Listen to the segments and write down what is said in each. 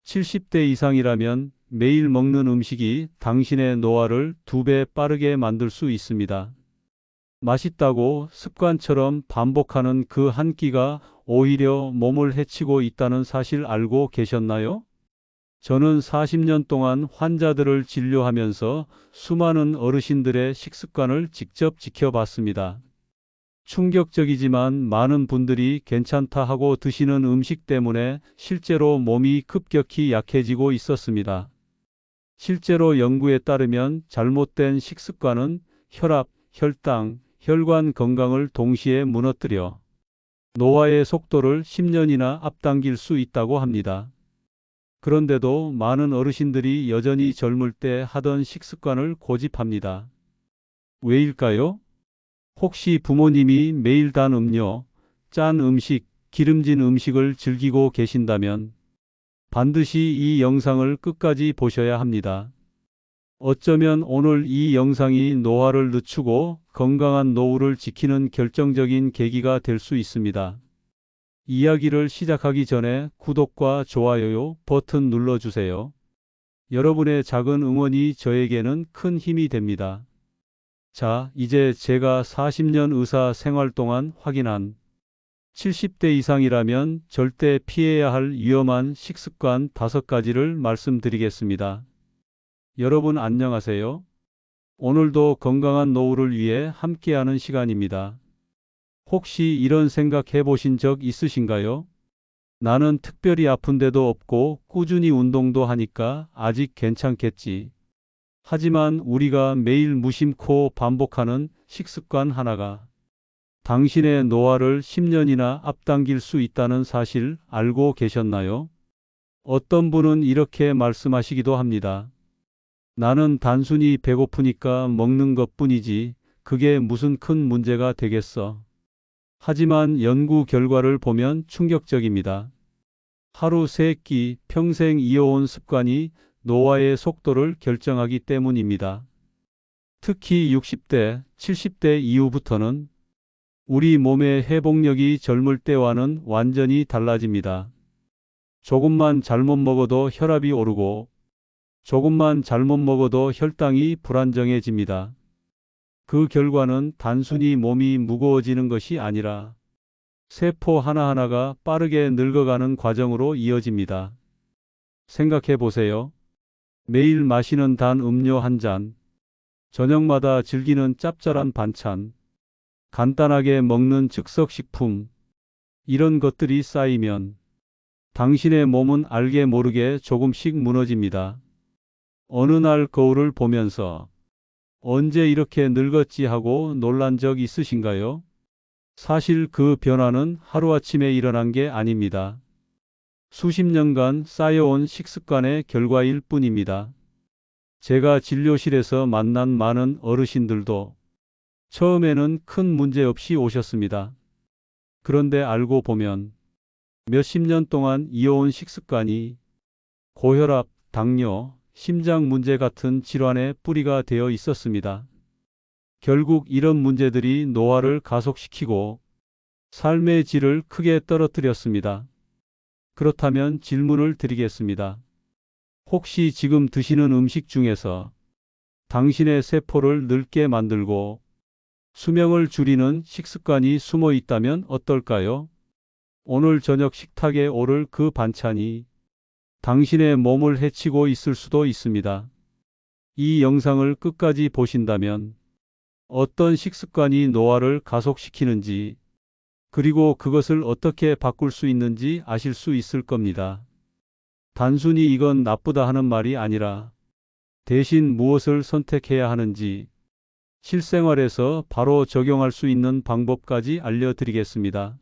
70대 이상이라면 매일 먹는 음식이 당신의 노화를 2배 빠르게 만들 수 있습니다. 맛있다고 습관처럼 반복하는 그 한 끼가 오히려 몸을 해치고 있다는 사실 알고 계셨나요? 저는 40년 동안 환자들을 진료하면서 수많은 어르신들의 식습관을 직접 지켜봤습니다. 충격적이지만 많은 분들이 괜찮다 하고 드시는 음식 때문에 실제로 몸이 급격히 약해지고 있었습니다. 실제로 연구에 따르면 잘못된 식습관은 혈압, 혈당, 혈관 건강을 동시에 무너뜨려 노화의 속도를 10년이나 앞당길 수 있다고 합니다. 그런데도 많은 어르신들이 여전히 젊을 때 하던 식습관을 고집합니다. 왜일까요? 혹시 부모님이 매일 단 음료, 짠 음식, 기름진 음식을 즐기고 계신다면 반드시 이 영상을 끝까지 보셔야 합니다. 어쩌면 오늘 이 영상이 노화를 늦추고 건강한 노후를 지키는 결정적인 계기가 될 수 있습니다. 이야기를 시작하기 전에 구독과 좋아요 버튼 눌러주세요. 여러분의 작은 응원이 저에게는 큰 힘이 됩니다. 자, 이제 제가 40년 의사 생활 동안 확인한 70대 이상이라면 절대 피해야 할 위험한 식습관 5가지를 말씀드리겠습니다. 여러분 안녕하세요. 오늘도 건강한 노후를 위해 함께하는 시간입니다. 혹시 이런 생각 해보신 적 있으신가요? 나는 특별히 아픈 데도 없고 꾸준히 운동도 하니까 아직 괜찮겠지. 하지만 우리가 매일 무심코 반복하는 식습관 하나가 당신의 노화를 10년이나 앞당길 수 있다는 사실 알고 계셨나요? 어떤 분은 이렇게 말씀하시기도 합니다. 나는 단순히 배고프니까 먹는 것뿐이지 그게 무슨 큰 문제가 되겠어. 하지만 연구 결과를 보면 충격적입니다. 하루 3끼 평생 이어온 습관이 노화의 속도를 결정하기 때문입니다. 특히 60대, 70대 이후부터는 우리 몸의 회복력이 젊을 때와는 완전히 달라집니다. 조금만 잘못 먹어도 혈압이 오르고 조금만 잘못 먹어도 혈당이 불안정해집니다. 그 결과는 단순히 몸이 무거워지는 것이 아니라 세포 하나하나가 빠르게 늙어가는 과정으로 이어집니다. 생각해 보세요. 매일 마시는 단 음료 한 잔, 저녁마다 즐기는 짭짤한 반찬, 간단하게 먹는 즉석식품, 이런 것들이 쌓이면 당신의 몸은 알게 모르게 조금씩 무너집니다. 어느 날 거울을 보면서 언제 이렇게 늙었지 하고 놀란 적 있으신가요? 사실 그 변화는 하루아침에 일어난 게 아닙니다. 수십 년간 쌓여온 식습관의 결과일 뿐입니다. 제가 진료실에서 만난 많은 어르신들도 처음에는 큰 문제 없이 오셨습니다. 그런데 알고 보면 몇십 년 동안 이어온 식습관이 고혈압, 당뇨, 심장 문제 같은 질환의 뿌리가 되어 있었습니다. 결국 이런 문제들이 노화를 가속시키고 삶의 질을 크게 떨어뜨렸습니다. 그렇다면 질문을 드리겠습니다. 혹시 지금 드시는 음식 중에서 당신의 세포를 늙게 만들고 수명을 줄이는 식습관이 숨어 있다면 어떨까요? 오늘 저녁 식탁에 오를 그 반찬이 당신의 몸을 해치고 있을 수도 있습니다. 이 영상을 끝까지 보신다면 어떤 식습관이 노화를 가속시키는지 그리고 그것을 어떻게 바꿀 수 있는지 아실 수 있을 겁니다. 단순히 이건 나쁘다 하는 말이 아니라 대신 무엇을 선택해야 하는지 실생활에서 바로 적용할 수 있는 방법까지 알려드리겠습니다.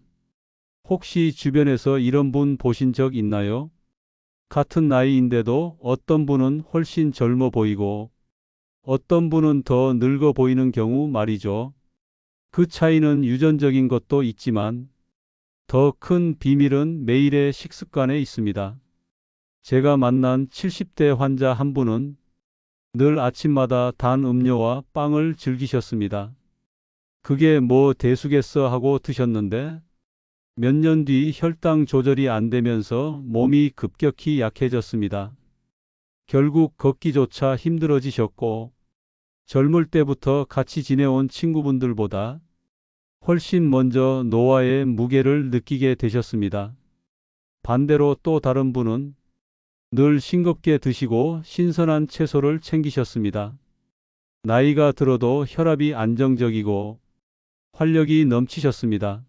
혹시 주변에서 이런 분 보신 적 있나요? 같은 나이인데도 어떤 분은 훨씬 젊어 보이고 어떤 분은 더 늙어 보이는 경우 말이죠. 그 차이는 유전적인 것도 있지만 더 큰 비밀은 매일의 식습관에 있습니다. 제가 만난 70대 환자 한 분은 늘 아침마다 단 음료와 빵을 즐기셨습니다. 그게 뭐 대수겠어 하고 드셨는데 몇 년 뒤 혈당 조절이 안 되면서 몸이 급격히 약해졌습니다. 결국 걷기조차 힘들어지셨고, 젊을 때부터 같이 지내온 친구분들보다 훨씬 먼저 노화의 무게를 느끼게 되셨습니다. 반대로 또 다른 분은 늘 싱겁게 드시고 신선한 채소를 챙기셨습니다. 나이가 들어도 혈압이 안정적이고 활력이 넘치셨습니다.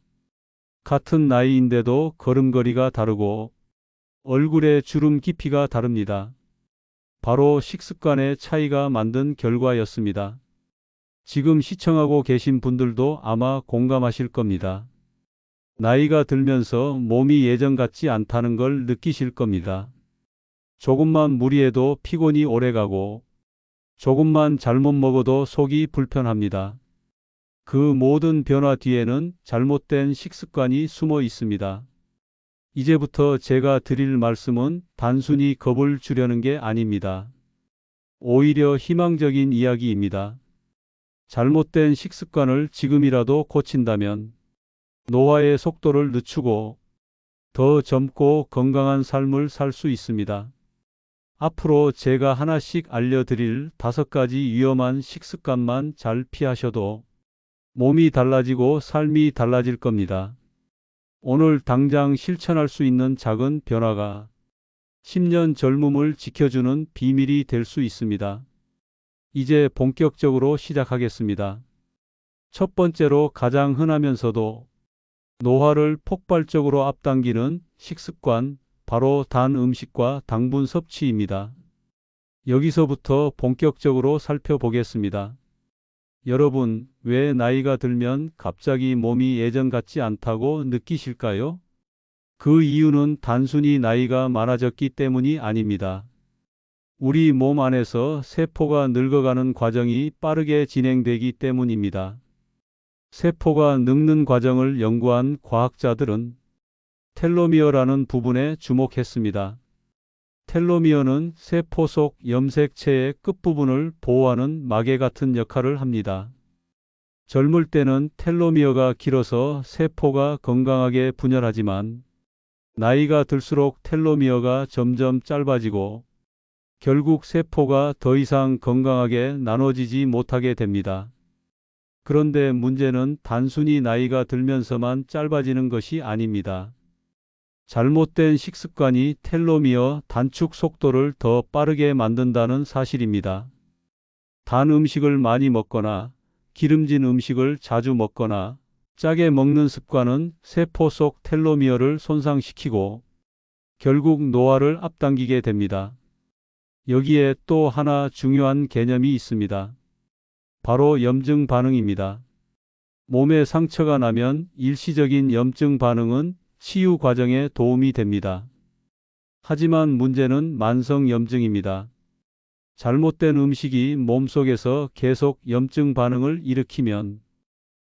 같은 나이인데도 걸음걸이가 다르고 얼굴의 주름 깊이가 다릅니다. 바로 식습관의 차이가 만든 결과였습니다. 지금 시청하고 계신 분들도 아마 공감하실 겁니다. 나이가 들면서 몸이 예전 같지 않다는 걸 느끼실 겁니다. 조금만 무리해도 피곤이 오래가고 조금만 잘못 먹어도 속이 불편합니다. 그 모든 변화 뒤에는 잘못된 식습관이 숨어 있습니다. 이제부터 제가 드릴 말씀은 단순히 겁을 주려는 게 아닙니다. 오히려 희망적인 이야기입니다. 잘못된 식습관을 지금이라도 고친다면 노화의 속도를 늦추고 더 젊고 건강한 삶을 살 수 있습니다. 앞으로 제가 하나씩 알려드릴 5가지 위험한 식습관만 잘 피하셔도 몸이 달라지고 삶이 달라질 겁니다. 오늘 당장 실천할 수 있는 작은 변화가 10년 젊음을 지켜주는 비밀이 될 수 있습니다. 이제 본격적으로 시작하겠습니다. 첫 번째로 가장 흔하면서도 노화를 폭발적으로 앞당기는 식습관, 바로 단 음식과 당분 섭취입니다. 여기서부터 본격적으로 살펴보겠습니다. 여러분, 왜 나이가 들면 갑자기 몸이 예전 같지 않다고 느끼실까요? 그 이유는 단순히 나이가 많아졌기 때문이 아닙니다. 우리 몸 안에서 세포가 늙어가는 과정이 빠르게 진행되기 때문입니다. 세포가 늙는 과정을 연구한 과학자들은 텔로미어라는 부분에 주목했습니다. 텔로미어는 세포 속 염색체의 끝부분을 보호하는 마개 같은 역할을 합니다. 젊을 때는 텔로미어가 길어서 세포가 건강하게 분열하지만 나이가 들수록 텔로미어가 점점 짧아지고 결국 세포가 더 이상 건강하게 나눠지지 못하게 됩니다. 그런데 문제는 단순히 나이가 들면서만 짧아지는 것이 아닙니다. 잘못된 식습관이 텔로미어 단축 속도를 더 빠르게 만든다는 사실입니다. 단 음식을 많이 먹거나 기름진 음식을 자주 먹거나 짜게 먹는 습관은 세포 속 텔로미어를 손상시키고 결국 노화를 앞당기게 됩니다. 여기에 또 하나 중요한 개념이 있습니다. 바로 염증 반응입니다. 몸에 상처가 나면 일시적인 염증 반응은 치유 과정에 도움이 됩니다. 하지만 문제는 만성 염증입니다. 잘못된 음식이 몸속에서 계속 염증 반응을 일으키면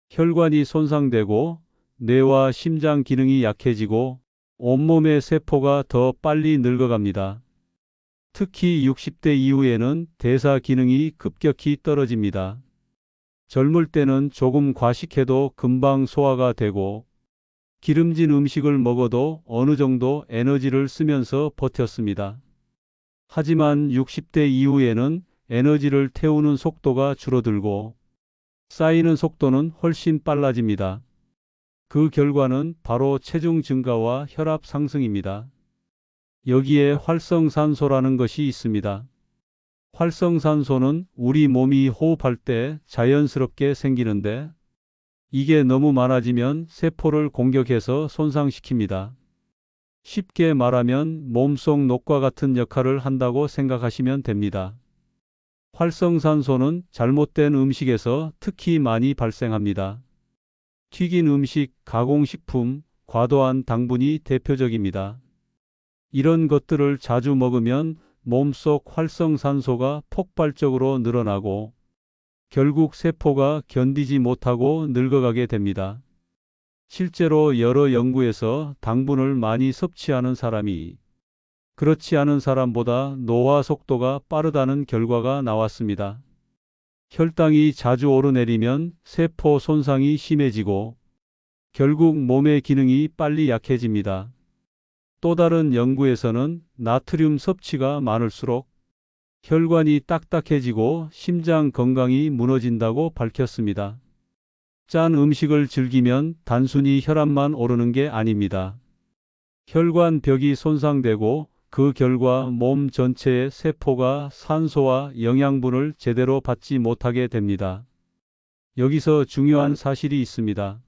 혈관이 손상되고 뇌와 심장 기능이 약해지고 온몸의 세포가 더 빨리 늙어갑니다. 특히 60대 이후에는 대사 기능이 급격히 떨어집니다. 젊을 때는 조금 과식해도 금방 소화가 되고 기름진 음식을 먹어도 어느 정도 에너지를 쓰면서 버텼습니다. 하지만 60대 이후에는 에너지를 태우는 속도가 줄어들고 쌓이는 속도는 훨씬 빨라집니다. 그 결과는 바로 체중 증가와 혈압 상승입니다. 여기에 활성산소라는 것이 있습니다. 활성산소는 우리 몸이 호흡할 때 자연스럽게 생기는데 이게 너무 많아지면 세포를 공격해서 손상시킵니다. 쉽게 말하면 몸속 녹과 같은 역할을 한다고 생각하시면 됩니다. 활성산소는 잘못된 음식에서 특히 많이 발생합니다. 튀긴 음식, 가공식품, 과도한 당분이 대표적입니다. 이런 것들을 자주 먹으면 몸속 활성산소가 폭발적으로 늘어나고 결국 세포가 견디지 못하고 늙어가게 됩니다. 실제로 여러 연구에서 당분을 많이 섭취하는 사람이 그렇지 않은 사람보다 노화 속도가 빠르다는 결과가 나왔습니다. 혈당이 자주 오르내리면 세포 손상이 심해지고 결국 몸의 기능이 빨리 약해집니다. 또 다른 연구에서는 나트륨 섭취가 많을수록 혈관이 딱딱해지고 심장 건강이 무너진다고 밝혔습니다. 짠 음식을 즐기면 단순히 혈압만 오르는 게 아닙니다. 혈관 벽이 손상되고 그 결과 몸 전체의 세포가 산소와 영양분을 제대로 받지 못하게 됩니다. 여기서 중요한 사실이 있습니다.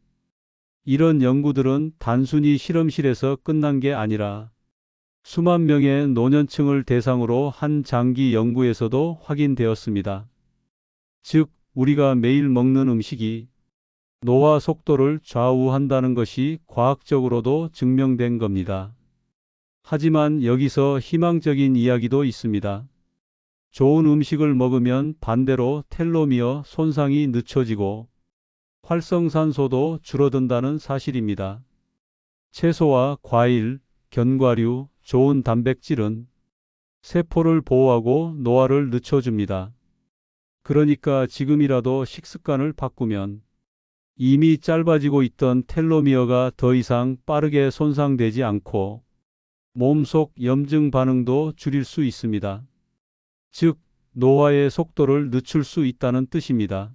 이런 연구들은 단순히 실험실에서 끝난 게 아니라 수만 명의 노년층을 대상으로 한 장기 연구에서도 확인되었습니다. 즉, 우리가 매일 먹는 음식이 노화 속도를 좌우한다는 것이 과학적으로도 증명된 겁니다. 하지만 여기서 희망적인 이야기도 있습니다. 좋은 음식을 먹으면 반대로 텔로미어 손상이 늦춰지고 활성산소도 줄어든다는 사실입니다. 채소와 과일, 견과류, 좋은 단백질은 세포를 보호하고 노화를 늦춰줍니다. 그러니까 지금이라도 식습관을 바꾸면 이미 짧아지고 있던 텔로미어가 더 이상 빠르게 손상되지 않고 몸속 염증 반응도 줄일 수 있습니다. 즉, 노화의 속도를 늦출 수 있다는 뜻입니다.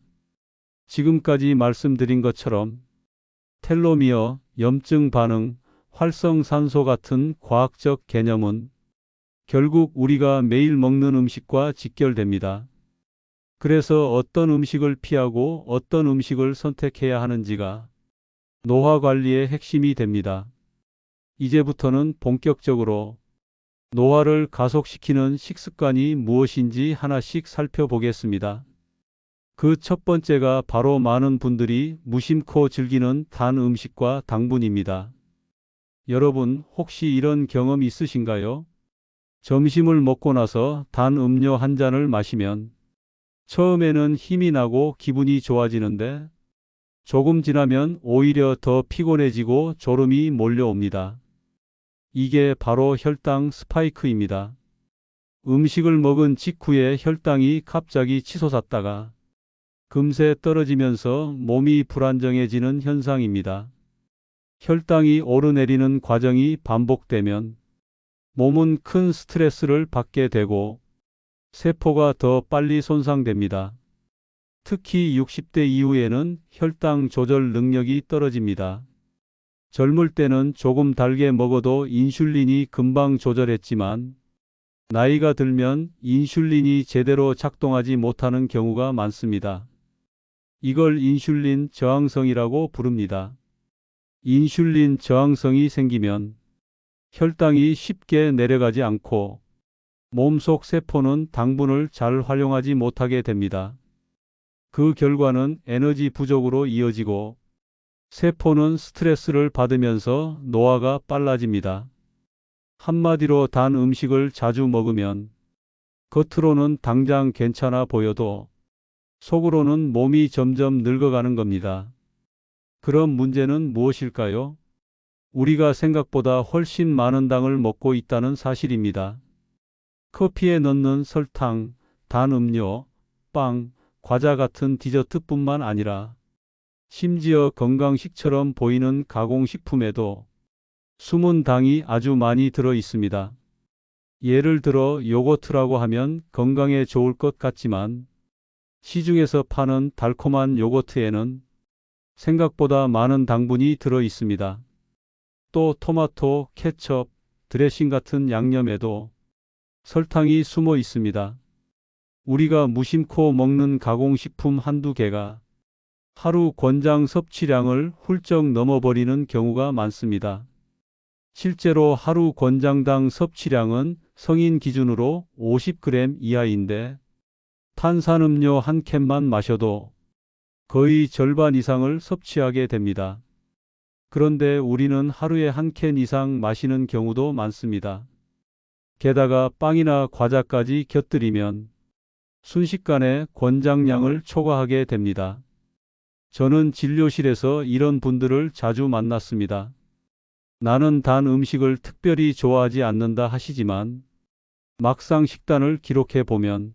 지금까지 말씀드린 것처럼 텔로미어, 염증 반응, 활성산소 같은 과학적 개념은 결국 우리가 매일 먹는 음식과 직결됩니다. 그래서 어떤 음식을 피하고 어떤 음식을 선택해야 하는지가 노화 관리의 핵심이 됩니다. 이제부터는 본격적으로 노화를 가속시키는 식습관이 무엇인지 하나씩 살펴보겠습니다. 그 첫 번째가 바로 많은 분들이 무심코 즐기는 단 음식과 당분입니다. 여러분, 혹시 이런 경험 있으신가요? 점심을 먹고 나서 단 음료 한 잔을 마시면 처음에는 힘이 나고 기분이 좋아지는데 조금 지나면 오히려 더 피곤해지고 졸음이 몰려옵니다. 이게 바로 혈당 스파이크입니다. 음식을 먹은 직후에 혈당이 갑자기 치솟았다가 금세 떨어지면서 몸이 불안정해지는 현상입니다. 혈당이 오르내리는 과정이 반복되면 몸은 큰 스트레스를 받게 되고 세포가 더 빨리 손상됩니다. 특히 60대 이후에는 혈당 조절 능력이 떨어집니다. 젊을 때는 조금 달게 먹어도 인슐린이 금방 조절했지만 나이가 들면 인슐린이 제대로 작동하지 못하는 경우가 많습니다. 이걸 인슐린 저항성이라고 부릅니다. 인슐린 저항성이 생기면 혈당이 쉽게 내려가지 않고 몸속 세포는 당분을 잘 활용하지 못하게 됩니다. 그 결과는 에너지 부족으로 이어지고 세포는 스트레스를 받으면서 노화가 빨라집니다. 한마디로 단 음식을 자주 먹으면 겉으로는 당장 괜찮아 보여도 속으로는 몸이 점점 늙어가는 겁니다. 그럼 문제는 무엇일까요? 우리가 생각보다 훨씬 많은 당을 먹고 있다는 사실입니다. 커피에 넣는 설탕, 단 음료, 빵, 과자 같은 디저트뿐만 아니라 심지어 건강식처럼 보이는 가공식품에도 숨은 당이 아주 많이 들어 있습니다. 예를 들어 요거트라고 하면 건강에 좋을 것 같지만 시중에서 파는 달콤한 요거트에는 생각보다 많은 당분이 들어 있습니다. 또 토마토, 케첩, 드레싱 같은 양념에도 설탕이 숨어 있습니다. 우리가 무심코 먹는 가공식품 한두 개가 하루 권장 섭취량을 훌쩍 넘어버리는 경우가 많습니다. 실제로 하루 권장당 섭취량은 성인 기준으로 50g 이하인데 탄산음료 한 캔만 마셔도 거의 절반 이상을 섭취하게 됩니다. 그런데 우리는 하루에 한 캔 이상 마시는 경우도 많습니다. 게다가 빵이나 과자까지 곁들이면 순식간에 권장량을 초과하게 됩니다. 저는 진료실에서 이런 분들을 자주 만났습니다. 나는 단 음식을 특별히 좋아하지 않는다 하시지만 막상 식단을 기록해 보면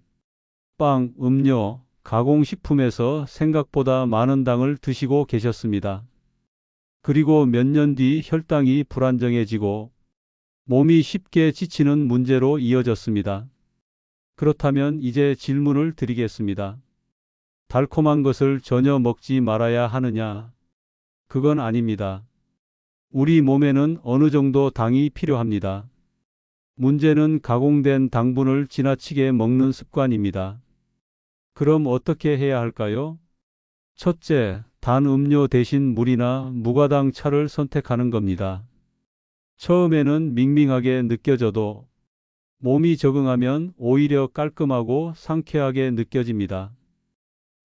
빵, 음료, 가공식품에서 생각보다 많은 당을 드시고 계셨습니다. 그리고 몇 년 뒤 혈당이 불안정해지고 몸이 쉽게 지치는 문제로 이어졌습니다. 그렇다면 이제 질문을 드리겠습니다. 달콤한 것을 전혀 먹지 말아야 하느냐? 그건 아닙니다. 우리 몸에는 어느 정도 당이 필요합니다. 문제는 가공된 당분을 지나치게 먹는 습관입니다. 그럼 어떻게 해야 할까요? 첫째, 단 음료 대신 물이나 무가당 차를 선택하는 겁니다. 처음에는 밍밍하게 느껴져도 몸이 적응하면 오히려 깔끔하고 상쾌하게 느껴집니다.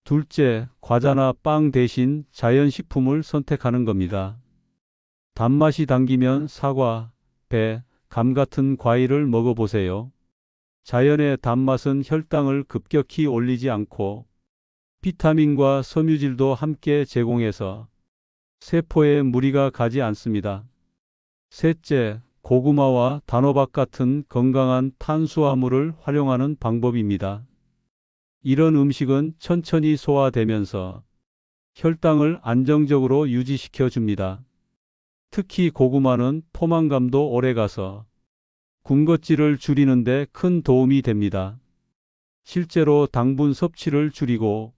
둘째, 과자나 빵 대신 자연식품을 선택하는 겁니다. 단맛이 당기면 사과, 배, 감 같은 과일을 먹어보세요. 자연의 단맛은 혈당을 급격히 올리지 않고 비타민과 섬유질도 함께 제공해서 세포에 무리가 가지 않습니다. 셋째, 고구마와 단호박 같은 건강한 탄수화물을 활용하는 방법입니다. 이런 음식은 천천히 소화되면서 혈당을 안정적으로 유지시켜 줍니다. 특히 고구마는 포만감도 오래가서 군것질을 줄이는 데 큰 도움이 됩니다. 실제로 당분 섭취를 줄이고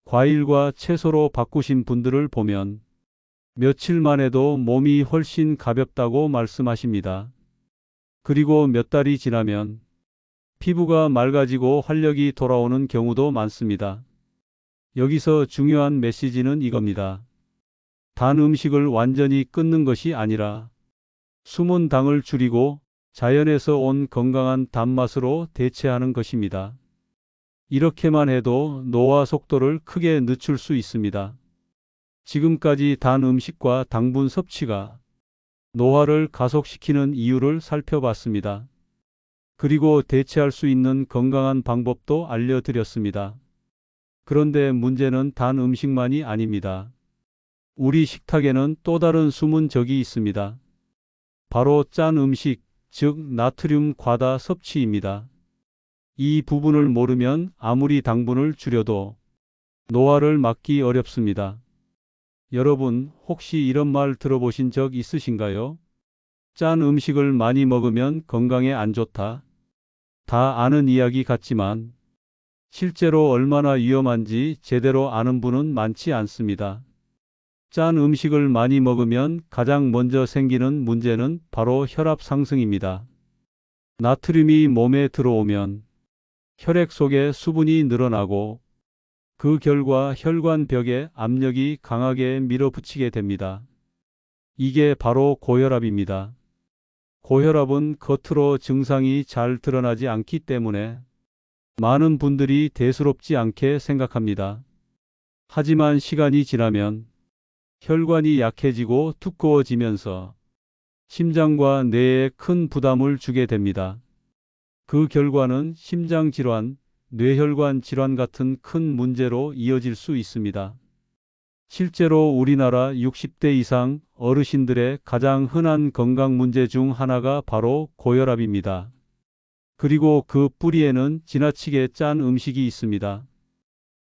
과일과 채소로 바꾸신 분들을 보면 며칠만 해도 몸이 훨씬 가볍다고 말씀하십니다. 그리고 몇 달이 지나면 피부가 맑아지고 활력이 돌아오는 경우도 많습니다. 여기서 중요한 메시지는 이겁니다. 단 음식을 완전히 끊는 것이 아니라 숨은 당을 줄이고 자연에서 온 건강한 단맛으로 대체하는 것입니다. 이렇게만 해도 노화 속도를 크게 늦출 수 있습니다. 지금까지 단 음식과 당분 섭취가 노화를 가속시키는 이유를 살펴봤습니다. 그리고 대체할 수 있는 건강한 방법도 알려드렸습니다. 그런데 문제는 단 음식만이 아닙니다. 우리 식탁에는 또 다른 숨은 적이 있습니다. 바로 짠 음식, 즉 나트륨 과다 섭취입니다. 이 부분을 모르면 아무리 당분을 줄여도 노화를 막기 어렵습니다. 여러분, 혹시 이런 말 들어보신 적 있으신가요? 짠 음식을 많이 먹으면 건강에 안 좋다. 다 아는 이야기 같지만 실제로 얼마나 위험한지 제대로 아는 분은 많지 않습니다. 짠 음식을 많이 먹으면 가장 먼저 생기는 문제는 바로 혈압 상승입니다. 나트륨이 몸에 들어오면 혈액 속에 수분이 늘어나고 그 결과 혈관벽에 압력이 강하게 밀어붙이게 됩니다. 이게 바로 고혈압입니다. 고혈압은 겉으로 증상이 잘 드러나지 않기 때문에 많은 분들이 대수롭지 않게 생각합니다. 하지만 시간이 지나면 혈관이 약해지고 두꺼워지면서 심장과 뇌에 큰 부담을 주게 됩니다. 그 결과는 심장질환, 뇌혈관 질환 같은 큰 문제로 이어질 수 있습니다. 실제로 우리나라 60대 이상 어르신들의 가장 흔한 건강 문제 중 하나가 바로 고혈압입니다. 그리고 그 뿌리에는 지나치게 짠 음식이 있습니다.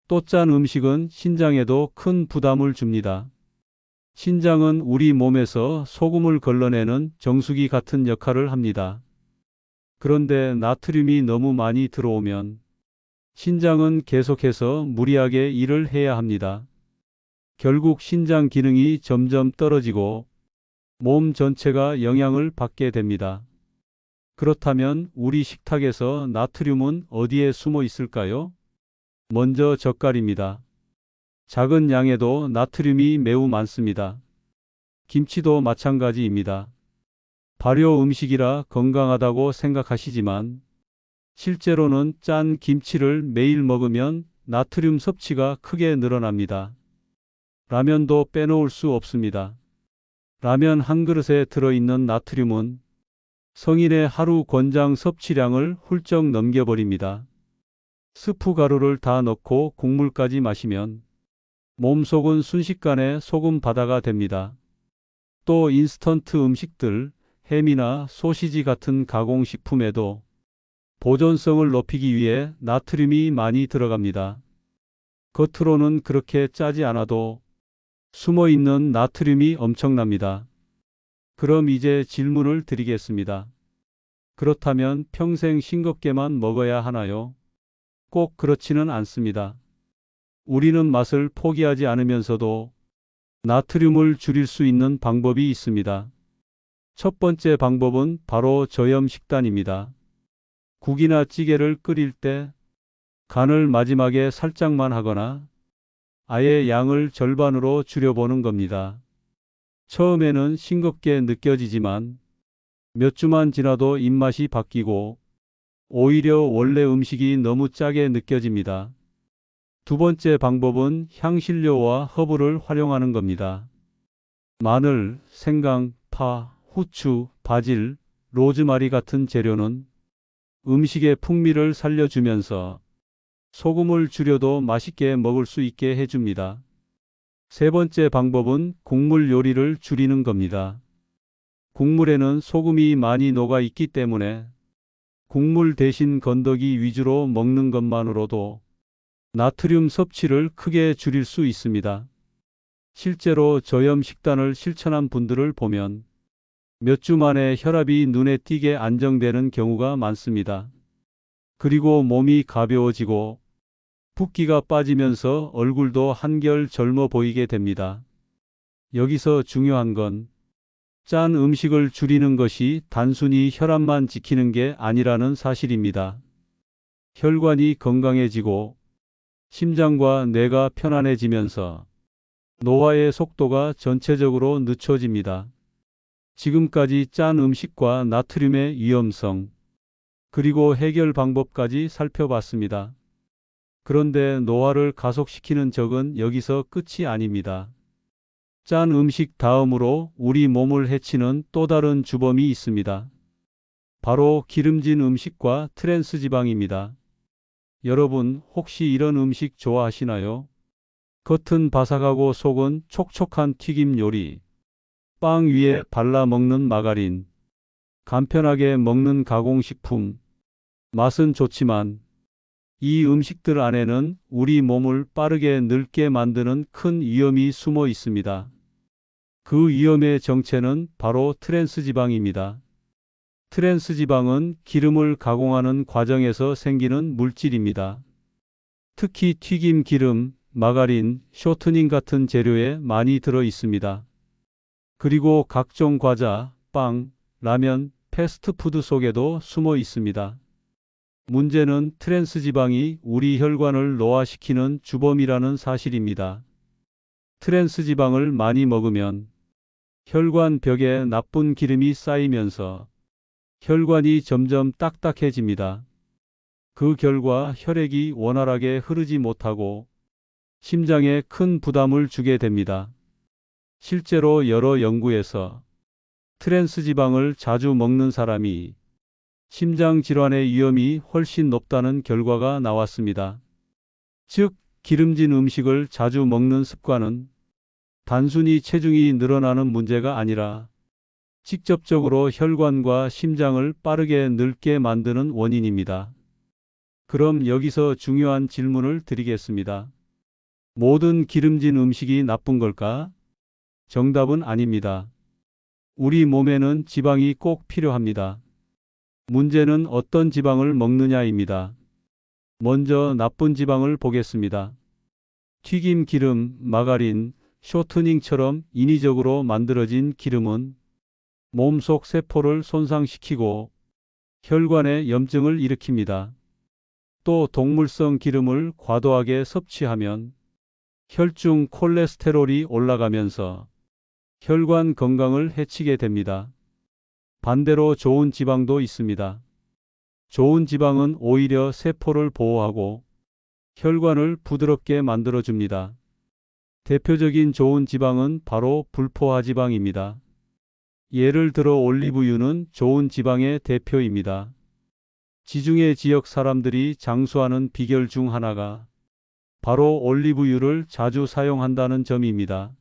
또 짠 음식은 신장에도 큰 부담을 줍니다. 신장은 우리 몸에서 소금을 걸러내는 정수기 같은 역할을 합니다. 그런데 나트륨이 너무 많이 들어오면 신장은 계속해서 무리하게 일을 해야 합니다. 결국 신장 기능이 점점 떨어지고 몸 전체가 영향을 받게 됩니다. 그렇다면 우리 식탁에서 나트륨은 어디에 숨어 있을까요? 먼저 젓갈입니다. 작은 양에도 나트륨이 매우 많습니다. 김치도 마찬가지입니다. 발효 음식이라 건강하다고 생각하시지만 실제로는 짠 김치를 매일 먹으면 나트륨 섭취가 크게 늘어납니다. 라면도 빼놓을 수 없습니다. 라면 한 그릇에 들어있는 나트륨은 성인의 하루 권장 섭취량을 훌쩍 넘겨버립니다. 스프 가루를 다 넣고 국물까지 마시면 몸속은 순식간에 소금 바다가 됩니다. 또 인스턴트 음식들, 햄이나 소시지 같은 가공식품에도 보존성을 높이기 위해 나트륨이 많이 들어갑니다. 겉으로는 그렇게 짜지 않아도 숨어 있는 나트륨이 엄청납니다. 그럼 이제 질문을 드리겠습니다. 그렇다면 평생 싱겁게만 먹어야 하나요? 꼭 그렇지는 않습니다. 우리는 맛을 포기하지 않으면서도 나트륨을 줄일 수 있는 방법이 있습니다. 첫 번째 방법은 바로 저염 식단입니다. 국이나 찌개를 끓일 때 간을 마지막에 살짝만 하거나 아예 양을 절반으로 줄여보는 겁니다. 처음에는 싱겁게 느껴지지만 몇 주만 지나도 입맛이 바뀌고 오히려 원래 음식이 너무 짜게 느껴집니다. 두 번째 방법은 향신료와 허브를 활용하는 겁니다. 마늘, 생강, 파, 후추, 바질, 로즈마리 같은 재료는 음식의 풍미를 살려주면서 소금을 줄여도 맛있게 먹을 수 있게 해줍니다. 세 번째 방법은 국물 요리를 줄이는 겁니다. 국물에는 소금이 많이 녹아 있기 때문에 국물 대신 건더기 위주로 먹는 것만으로도 나트륨 섭취를 크게 줄일 수 있습니다. 실제로 저염 식단을 실천한 분들을 보면 몇 주 만에 혈압이 눈에 띄게 안정되는 경우가 많습니다. 그리고 몸이 가벼워지고 붓기가 빠지면서 얼굴도 한결 젊어 보이게 됩니다. 여기서 중요한 건 짠 음식을 줄이는 것이 단순히 혈압만 지키는 게 아니라는 사실입니다. 혈관이 건강해지고 심장과 뇌가 편안해지면서 노화의 속도가 전체적으로 늦춰집니다. 지금까지 짠 음식과 나트륨의 위험성, 그리고 해결 방법까지 살펴봤습니다. 그런데 노화를 가속시키는 적은 여기서 끝이 아닙니다. 짠 음식 다음으로 우리 몸을 해치는 또 다른 주범이 있습니다. 바로 기름진 음식과 트랜스 지방입니다. 여러분 혹시 이런 음식 좋아하시나요? 겉은 바삭하고 속은 촉촉한 튀김 요리, 빵 위에 발라 먹는 마가린, 간편하게 먹는 가공식품, 맛은 좋지만 이 음식들 안에는 우리 몸을 빠르게 늙게 만드는 큰 위험이 숨어 있습니다. 그 위험의 정체는 바로 트랜스 지방입니다. 트랜스 지방은 기름을 가공하는 과정에서 생기는 물질입니다. 특히 튀김 기름, 마가린, 쇼트닝 같은 재료에 많이 들어 있습니다. 그리고 각종 과자, 빵, 라면, 패스트푸드 속에도 숨어 있습니다. 문제는 트랜스 지방이 우리 혈관을 노화시키는 주범이라는 사실입니다. 트랜스 지방을 많이 먹으면 혈관 벽에 나쁜 기름이 쌓이면서 혈관이 점점 딱딱해집니다. 그 결과 혈액이 원활하게 흐르지 못하고 심장에 큰 부담을 주게 됩니다. 실제로 여러 연구에서 트랜스 지방을 자주 먹는 사람이 심장 질환의 위험이 훨씬 높다는 결과가 나왔습니다. 즉, 기름진 음식을 자주 먹는 습관은 단순히 체중이 늘어나는 문제가 아니라 직접적으로 혈관과 심장을 빠르게 늙게 만드는 원인입니다. 그럼 여기서 중요한 질문을 드리겠습니다. 모든 기름진 음식이 나쁜 걸까? 정답은 아닙니다. 우리 몸에는 지방이 꼭 필요합니다. 문제는 어떤 지방을 먹느냐입니다. 먼저 나쁜 지방을 보겠습니다. 튀김 기름, 마가린, 쇼트닝처럼 인위적으로 만들어진 기름은 몸속 세포를 손상시키고 혈관에 염증을 일으킵니다. 또 동물성 기름을 과도하게 섭취하면 혈중 콜레스테롤이 올라가면서 혈관 건강을 해치게 됩니다. 반대로 좋은 지방도 있습니다. 좋은 지방은 오히려 세포를 보호하고 혈관을 부드럽게 만들어줍니다. 대표적인 좋은 지방은 바로 불포화 지방입니다. 예를 들어 올리브유는 좋은 지방의 대표입니다. 지중해 지역 사람들이 장수하는 비결 중 하나가 바로 올리브유를 자주 사용한다는 점입니다.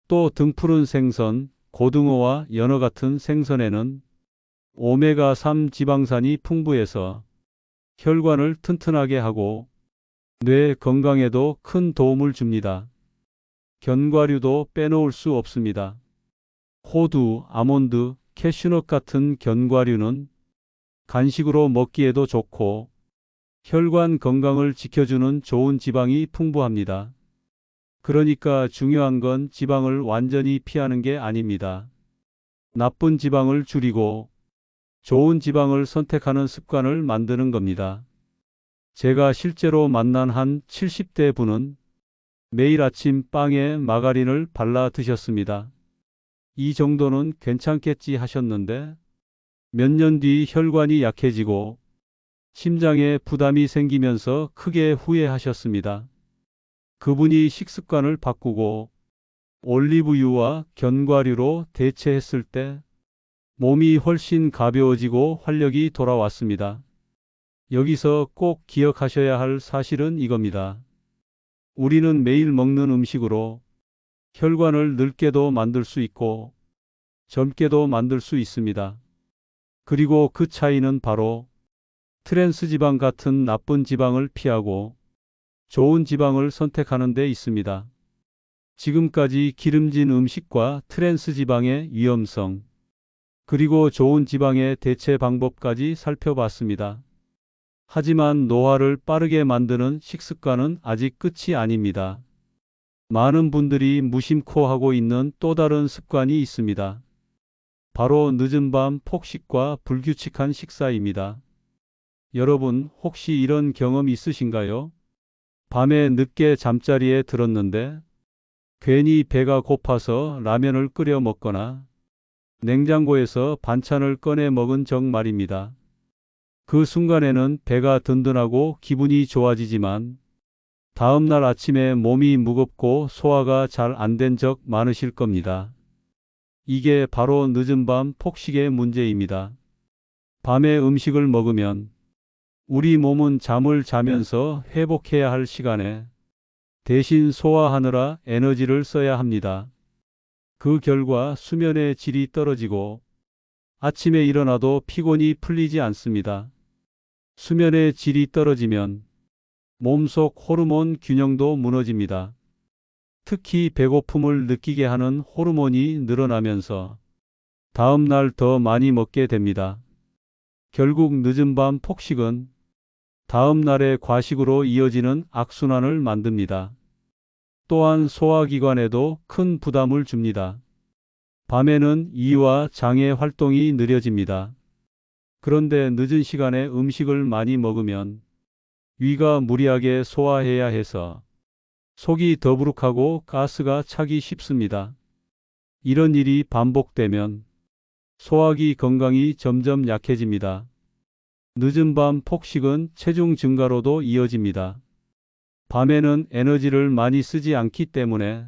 또 등푸른 생선, 고등어와 연어 같은 생선에는 오메가3 지방산이 풍부해서 혈관을 튼튼하게 하고 뇌 건강에도 큰 도움을 줍니다. 견과류도 빼놓을 수 없습니다. 호두, 아몬드, 캐슈넛 같은 견과류는 간식으로 먹기에도 좋고 혈관 건강을 지켜주는 좋은 지방이 풍부합니다. 그러니까 중요한 건 지방을 완전히 피하는 게 아닙니다. 나쁜 지방을 줄이고 좋은 지방을 선택하는 습관을 만드는 겁니다. 제가 실제로 만난 한 70대 분은 매일 아침 빵에 마가린을 발라 드셨습니다. 이 정도는 괜찮겠지 하셨는데 몇 년 뒤 혈관이 약해지고 심장에 부담이 생기면서 크게 후회하셨습니다. 그분이 식습관을 바꾸고 올리브유와 견과류로 대체했을 때 몸이 훨씬 가벼워지고 활력이 돌아왔습니다. 여기서 꼭 기억하셔야 할 사실은 이겁니다. 우리는 매일 먹는 음식으로 혈관을 늙게도 만들 수 있고 젊게도 만들 수 있습니다. 그리고 그 차이는 바로 트랜스 지방 같은 나쁜 지방을 피하고 좋은 지방을 선택하는 데 있습니다. 지금까지 기름진 음식과 트랜스 지방의 위험성, 그리고 좋은 지방의 대체 방법까지 살펴봤습니다. 하지만 노화를 빠르게 만드는 식습관은 아직 끝이 아닙니다. 많은 분들이 무심코 하고 있는 또 다른 습관이 있습니다. 바로 늦은 밤 폭식과 불규칙한 식사입니다. 여러분, 혹시 이런 경험 있으신가요? 밤에 늦게 잠자리에 들었는데 괜히 배가 고파서 라면을 끓여 먹거나 냉장고에서 반찬을 꺼내 먹은 적 말입니다. 그 순간에는 배가 든든하고 기분이 좋아지지만 다음 날 아침에 몸이 무겁고 소화가 잘 안 된 적 많으실 겁니다. 이게 바로 늦은 밤 폭식의 문제입니다. 밤에 음식을 먹으면 우리 몸은 잠을 자면서 회복해야 할 시간에 대신 소화하느라 에너지를 써야 합니다. 그 결과 수면의 질이 떨어지고 아침에 일어나도 피곤이 풀리지 않습니다. 수면의 질이 떨어지면 몸속 호르몬 균형도 무너집니다. 특히 배고픔을 느끼게 하는 호르몬이 늘어나면서 다음 날 더 많이 먹게 됩니다. 결국 늦은 밤 폭식은 다음 날의 과식으로 이어지는 악순환을 만듭니다. 또한 소화기관에도 큰 부담을 줍니다. 밤에는 이와 장의 활동이 느려집니다. 그런데 늦은 시간에 음식을 많이 먹으면 위가 무리하게 소화해야 해서 속이 더부룩하고 가스가 차기 쉽습니다. 이런 일이 반복되면 소화기 건강이 점점 약해집니다. 늦은 밤 폭식은 체중 증가로도 이어집니다. 밤에는 에너지를 많이 쓰지 않기 때문에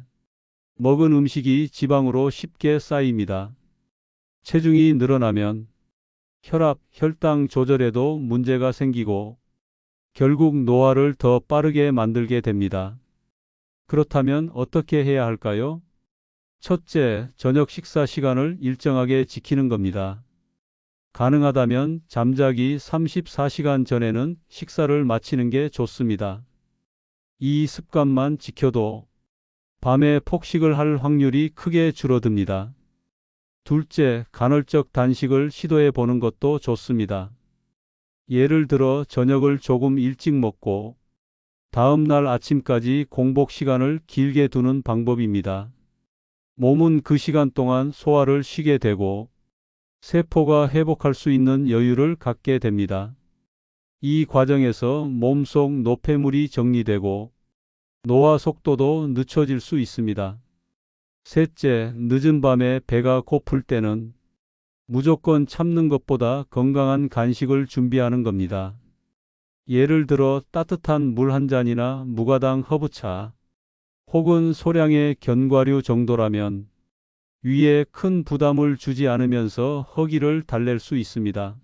먹은 음식이 지방으로 쉽게 쌓입니다. 체중이 늘어나면 혈압, 혈당 조절에도 문제가 생기고 결국 노화를 더 빠르게 만들게 됩니다. 그렇다면 어떻게 해야 할까요? 첫째, 저녁 식사 시간을 일정하게 지키는 겁니다. 가능하다면 잠자기 34시간 전에는 식사를 마치는 게 좋습니다. 이 습관만 지켜도 밤에 폭식을 할 확률이 크게 줄어듭니다. 둘째, 간헐적 단식을 시도해 보는 것도 좋습니다. 예를 들어 저녁을 조금 일찍 먹고 다음 날 아침까지 공복 시간을 길게 두는 방법입니다. 몸은 그 시간 동안 소화를 쉬게 되고 세포가 회복할 수 있는 여유를 갖게 됩니다. 이 과정에서 몸속 노폐물이 정리되고 노화 속도도 늦춰질 수 있습니다. 셋째, 늦은 밤에 배가 고플 때는 무조건 참는 것보다 건강한 간식을 준비하는 겁니다. 예를 들어 따뜻한 물 한 잔이나 무가당 허브차 혹은 소량의 견과류 정도라면 위에 큰 부담을 주지 않으면서 허기를 달랠 수 있습니다.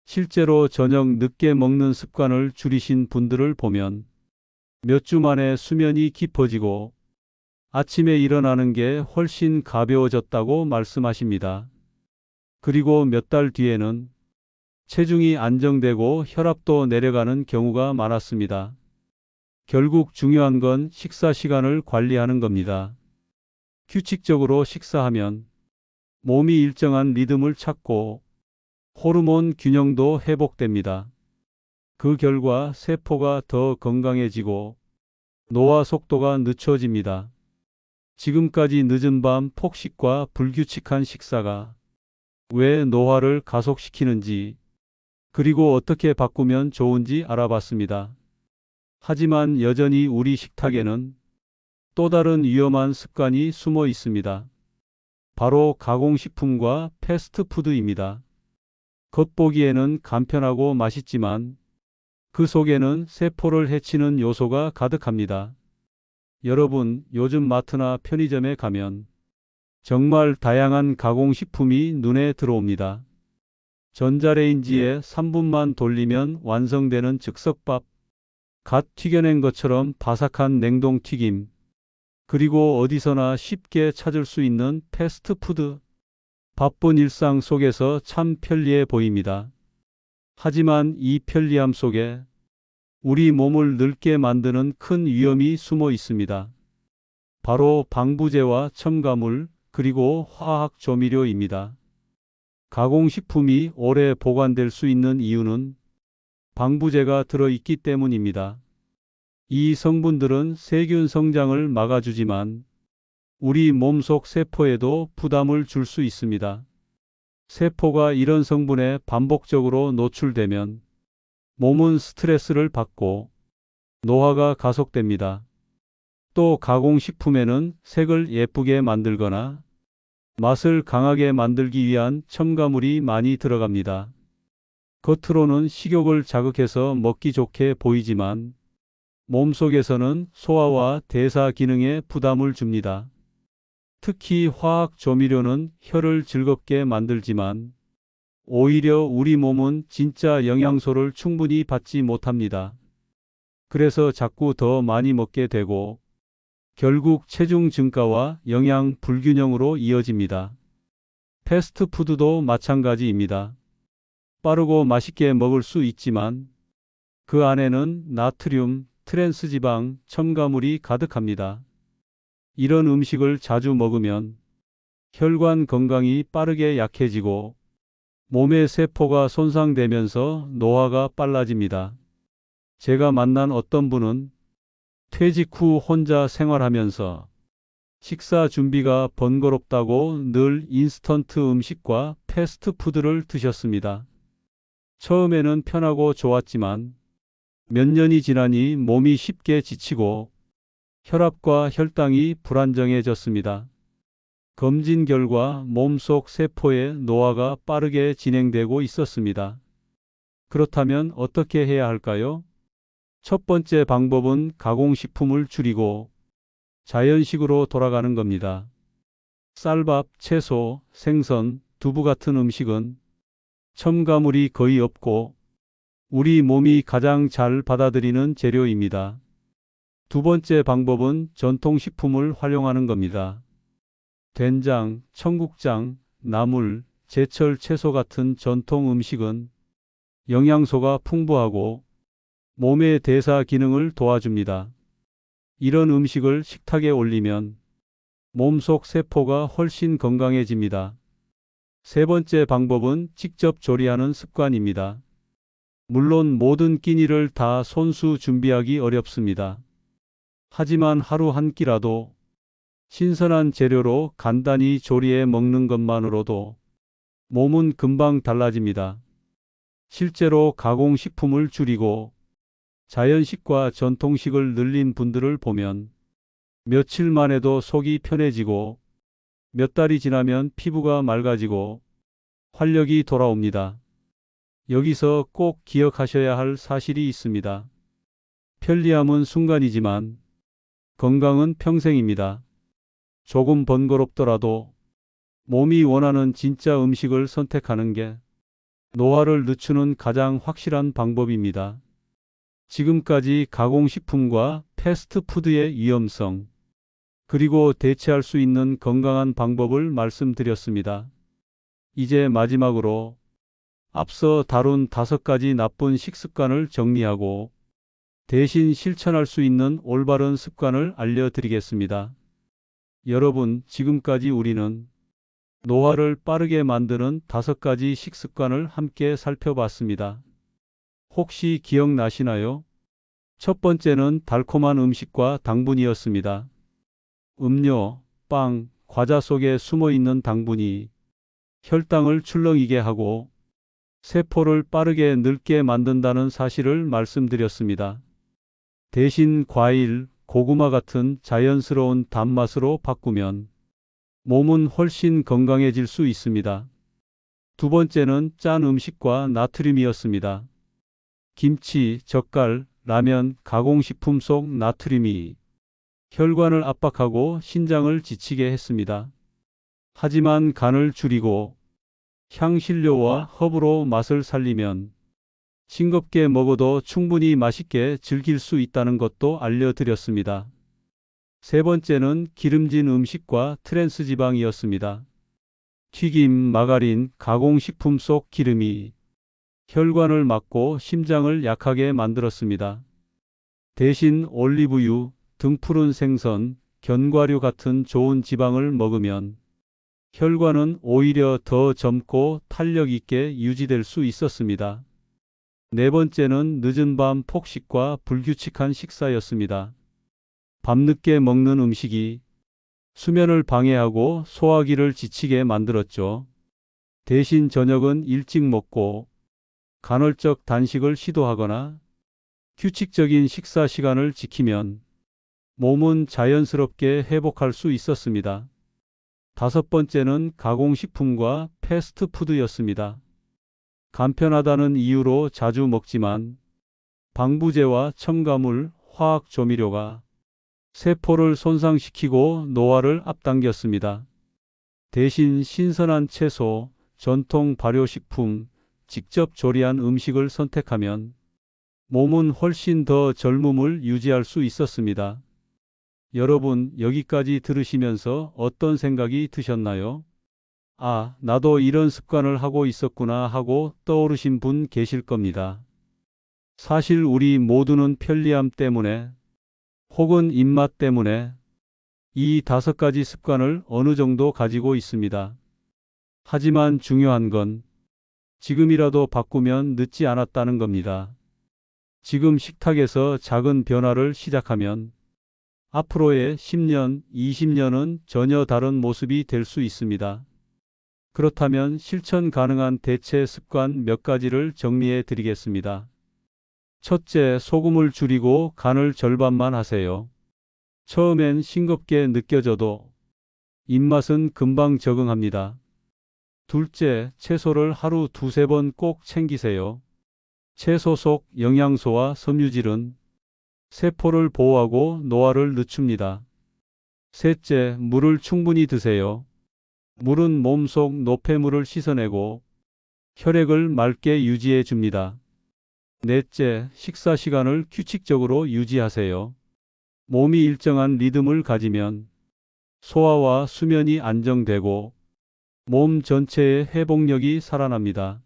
실제로 저녁 늦게 먹는 습관을 줄이신 분들을 보면 몇 주 만에 수면이 깊어지고 아침에 일어나는 게 훨씬 가벼워졌다고 말씀하십니다. 그리고 몇 달 뒤에는 체중이 안정되고 혈압도 내려가는 경우가 많았습니다. 결국 중요한 건 식사 시간을 관리하는 겁니다. 규칙적으로 식사하면 몸이 일정한 리듬을 찾고 호르몬 균형도 회복됩니다. 그 결과 세포가 더 건강해지고 노화 속도가 늦춰집니다. 지금까지 늦은 밤 폭식과 불규칙한 식사가 왜 노화를 가속시키는지, 그리고 어떻게 바꾸면 좋은지 알아봤습니다. 하지만 여전히 우리 식탁에는 또 다른 위험한 습관이 숨어 있습니다. 바로 가공식품과 패스트푸드입니다. 겉보기에는 간편하고 맛있지만 그 속에는 세포를 해치는 요소가 가득합니다. 여러분, 요즘 마트나 편의점에 가면 정말 다양한 가공식품이 눈에 들어옵니다. 전자레인지에 3분만 돌리면 완성되는 즉석밥, 갓 튀겨낸 것처럼 바삭한 냉동튀김, 그리고 어디서나 쉽게 찾을 수 있는 패스트푸드. 바쁜 일상 속에서 참 편리해 보입니다. 하지만 이 편리함 속에 우리 몸을 늙게 만드는 큰 위험이 숨어 있습니다. 바로 방부제와 첨가물, 그리고 화학 조미료입니다. 가공식품이 오래 보관될 수 있는 이유는 방부제가 들어있기 때문입니다. 이 성분들은 세균 성장을 막아주지만 우리 몸속 세포에도 부담을 줄 수 있습니다. 세포가 이런 성분에 반복적으로 노출되면 몸은 스트레스를 받고 노화가 가속됩니다. 또 가공식품에는 색을 예쁘게 만들거나 맛을 강하게 만들기 위한 첨가물이 많이 들어갑니다. 겉으로는 식욕을 자극해서 먹기 좋게 보이지만 몸속에서는 소화와 대사 기능에 부담을 줍니다. 특히 화학 조미료는 혀를 즐겁게 만들지만 오히려 우리 몸은 진짜 영양소를 충분히 받지 못합니다. 그래서 자꾸 더 많이 먹게 되고 결국 체중 증가와 영양 불균형으로 이어집니다. 패스트푸드도 마찬가지입니다. 빠르고 맛있게 먹을 수 있지만 그 안에는 나트륨, 트랜스지방, 첨가물이 가득합니다. 이런 음식을 자주 먹으면 혈관 건강이 빠르게 약해지고 몸의 세포가 손상되면서 노화가 빨라집니다. 제가 만난 어떤 분은 퇴직 후 혼자 생활하면서 식사 준비가 번거롭다고 늘 인스턴트 음식과 패스트푸드를 드셨습니다. 처음에는 편하고 좋았지만 몇 년이 지나니 몸이 쉽게 지치고 혈압과 혈당이 불안정해졌습니다. 검진 결과 몸속 세포의 노화가 빠르게 진행되고 있었습니다. 그렇다면 어떻게 해야 할까요? 첫 번째 방법은 가공식품을 줄이고 자연식으로 돌아가는 겁니다. 쌀밥, 채소, 생선, 두부 같은 음식은 첨가물이 거의 없고 우리 몸이 가장 잘 받아들이는 재료입니다. 두 번째 방법은 전통식품을 활용하는 겁니다. 된장, 청국장, 나물, 제철 채소 같은 전통 음식은 영양소가 풍부하고 몸의 대사 기능을 도와줍니다. 이런 음식을 식탁에 올리면 몸속 세포가 훨씬 건강해집니다. 세 번째 방법은 직접 조리하는 습관입니다. 물론 모든 끼니를 다 손수 준비하기 어렵습니다. 하지만 하루 한 끼라도 신선한 재료로 간단히 조리해 먹는 것만으로도 몸은 금방 달라집니다. 실제로 가공식품을 줄이고 자연식과 전통식을 늘린 분들을 보면 며칠 만에도 속이 편해지고 몇 달이 지나면 피부가 맑아지고 활력이 돌아옵니다. 여기서 꼭 기억하셔야 할 사실이 있습니다. 편리함은 순간이지만 건강은 평생입니다. 조금 번거롭더라도 몸이 원하는 진짜 음식을 선택하는 게 노화를 늦추는 가장 확실한 방법입니다. 지금까지 가공식품과 패스트푸드의 위험성, 그리고 대체할 수 있는 건강한 방법을 말씀드렸습니다. 이제 마지막으로 앞서 다룬 5가지 나쁜 식습관을 정리하고 대신 실천할 수 있는 올바른 습관을 알려드리겠습니다. 여러분, 지금까지 우리는 노화를 빠르게 만드는 5가지 식습관을 함께 살펴봤습니다. 혹시 기억나시나요? 첫 번째는 달콤한 음식과 당분이었습니다. 음료, 빵, 과자 속에 숨어 있는 당분이 혈당을 출렁이게 하고 세포를 빠르게 늙게 만든다는 사실을 말씀드렸습니다. 대신 과일, 고구마 같은 자연스러운 단맛으로 바꾸면 몸은 훨씬 건강해질 수 있습니다. 두 번째는 짠 음식과 나트륨이었습니다. 김치, 젓갈, 라면, 가공식품 속 나트륨이 혈관을 압박하고 신장을 지치게 했습니다. 하지만 간을 줄이고 향신료와 허브로 맛을 살리면 싱겁게 먹어도 충분히 맛있게 즐길 수 있다는 것도 알려드렸습니다. 세 번째는 기름진 음식과 트랜스 지방이었습니다. 튀김, 마가린, 가공식품 속 기름이 혈관을 막고 심장을 약하게 만들었습니다. 대신 올리브유, 등푸른 생선, 견과류 같은 좋은 지방을 먹으면 혈관은 오히려 더 젊고 탄력 있게 유지될 수 있었습니다. 네 번째는 늦은 밤 폭식과 불규칙한 식사였습니다. 밤늦게 먹는 음식이 수면을 방해하고 소화기를 지치게 만들었죠. 대신 저녁은 일찍 먹고 간헐적 단식을 시도하거나 규칙적인 식사 시간을 지키면 몸은 자연스럽게 회복할 수 있었습니다. 다섯 번째는 가공식품과 패스트푸드였습니다. 간편하다는 이유로 자주 먹지만 방부제와 첨가물, 화학 조미료가 세포를 손상시키고 노화를 앞당겼습니다. 대신 신선한 채소, 전통 발효식품, 직접 조리한 음식을 선택하면 몸은 훨씬 더 젊음을 유지할 수 있었습니다. 여러분, 여기까지 들으시면서 어떤 생각이 드셨나요? 아, 나도 이런 습관을 하고 있었구나 하고 떠오르신 분 계실 겁니다. 사실 우리 모두는 편리함 때문에 혹은 입맛 때문에 이 5가지 습관을 어느 정도 가지고 있습니다. 하지만 중요한 건 지금이라도 바꾸면 늦지 않았다는 겁니다. 지금 식탁에서 작은 변화를 시작하면 앞으로의 10년, 20년은 전혀 다른 모습이 될 수 있습니다. 그렇다면 실천 가능한 대체 습관 몇 가지를 정리해 드리겠습니다. 첫째, 소금을 줄이고 간을 절반만 하세요. 처음엔 싱겁게 느껴져도 입맛은 금방 적응합니다. 둘째, 채소를 하루 2~3번 꼭 챙기세요. 채소 속 영양소와 섬유질은 세포를 보호하고 노화를 늦춥니다. 셋째, 물을 충분히 드세요. 물은 몸속 노폐물을 씻어내고 혈액을 맑게 유지해 줍니다. 넷째, 식사 시간을 규칙적으로 유지하세요. 몸이 일정한 리듬을 가지면 소화와 수면이 안정되고 몸 전체의 회복력이 살아납니다.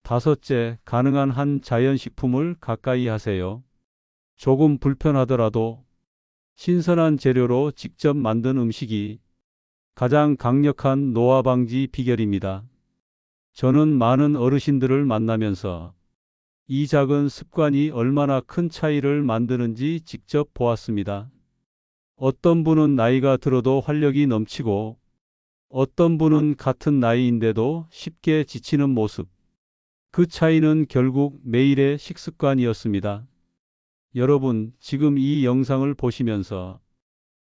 다섯째, 가능한 한 자연식품을 가까이 하세요. 조금 불편하더라도 신선한 재료로 직접 만든 음식이 가장 강력한 노화 방지 비결입니다. 저는 많은 어르신들을 만나면서 이 작은 습관이 얼마나 큰 차이를 만드는지 직접 보았습니다. 어떤 분은 나이가 들어도 활력이 넘치고 어떤 분은 같은 나이인데도 쉽게 지치는 모습. 그 차이는 결국 매일의 식습관이었습니다. 여러분, 지금 이 영상을 보시면서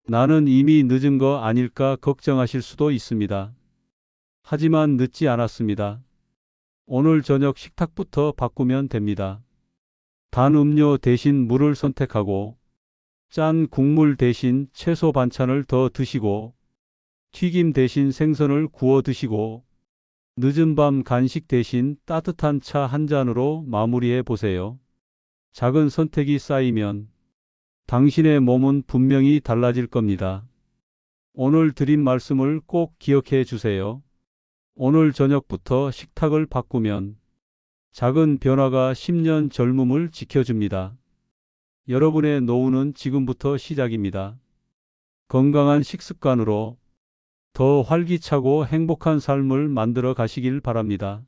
나는 이미 늦은 거 아닐까 걱정하실 수도 있습니다. 하지만 늦지 않았습니다. 오늘 저녁 식탁부터 바꾸면 됩니다. 단 음료 대신 물을 선택하고 짠 국물 대신 채소 반찬을 더 드시고 튀김 대신 생선을 구워 드시고 늦은 밤 간식 대신 따뜻한 차 한 잔으로 마무리해 보세요. 작은 선택이 쌓이면 당신의 몸은 분명히 달라질 겁니다. 오늘 드린 말씀을 꼭 기억해 주세요. 오늘 저녁부터 식탁을 바꾸면 작은 변화가 10년 젊음을 지켜줍니다. 여러분의 노후는 지금부터 시작입니다. 건강한 식습관으로 더 활기차고 행복한 삶을 만들어 가시길 바랍니다.